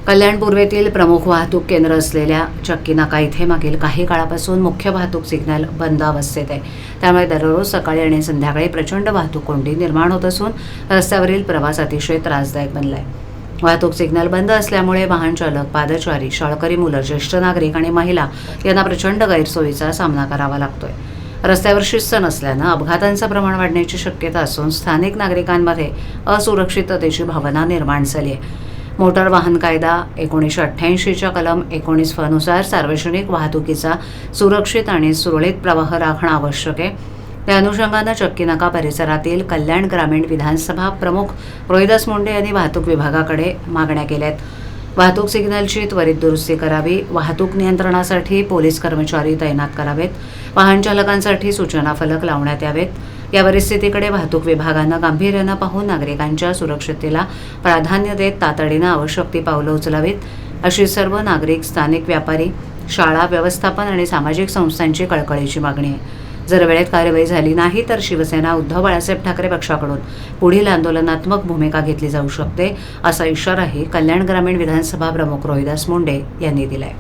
कल्याण पूर्वेतील प्रमुख वाहतूक केंद्र असलेल्या चक्की नाका इथे मागील काही काळापासून मुख्य वाहतूक सिग्नल बंद अवस्थेत आहे. त्यामुळे दररोज सकाळी आणि संध्याकाळी प्रचंड वाहतूक कोंडी निर्माण होत असून रस्त्यावरील प्रवास अतिशय त्रासदायक बनलाय. वाहतूक सिग्नल बंद असल्यामुळे वाहन चालक, पादचारी, शाळकरी मुलं, ज्येष्ठ नागरिक आणि महिला यांना प्रचंड गैरसोयीचा सामना करावा लागतोय. रस्त्यावर शिस्त नसल्यानं अपघातांचं प्रमाण वाढण्याची शक्यता असून स्थानिक नागरिकांमध्ये असुरक्षिततेची भावना निर्माण झाली आहे. मोटार वाहन कायदा 1988च्या कलम 19 नुसार सार्वजनिक वाहतुकीचा सुरक्षित आणि सुरळीत प्रवाह राखणं आवश्यक आहे. त्या अनुषंगानं चक्की नाका परिसरातील कल्याण ग्रामीण विधानसभा प्रमुख रोहिदास मुंडे यांनी वाहतूक विभागाकडे मागण्या केल्या आहेत. वाहतूक सिग्नलची त्वरित दुरुस्ती करावी, वाहतूक नियंत्रणासाठी पोलीस कर्मचारी तैनात करावेत, वाहन चालकांसाठी सूचना फलक लावण्यात यावेत. या परिस्थितीकडे वाहतूक विभागानं गांभीर्यानं पाहून नागरिकांच्या सुरक्षिततेला प्राधान्य देत तातडीनं आवश्यक ती पावलं उचलावीत, अशी सर्व नागरिक, स्थानिक व्यापारी, शाळा व्यवस्थापन आणि सामाजिक संस्थांची कळकळीची मागणी आहे. जर वेळेत कार्यवाही झाली नाही तर शिवसेना उद्धव बाळासाहेब ठाकरे पक्षाकडून पुढील आंदोलनात्मक भूमिका घेतली जाऊ शकते, असा इशाराही कल्याण ग्रामीण विधानसभा प्रमुख रोहिदास मुंडे यांनी दिलाय.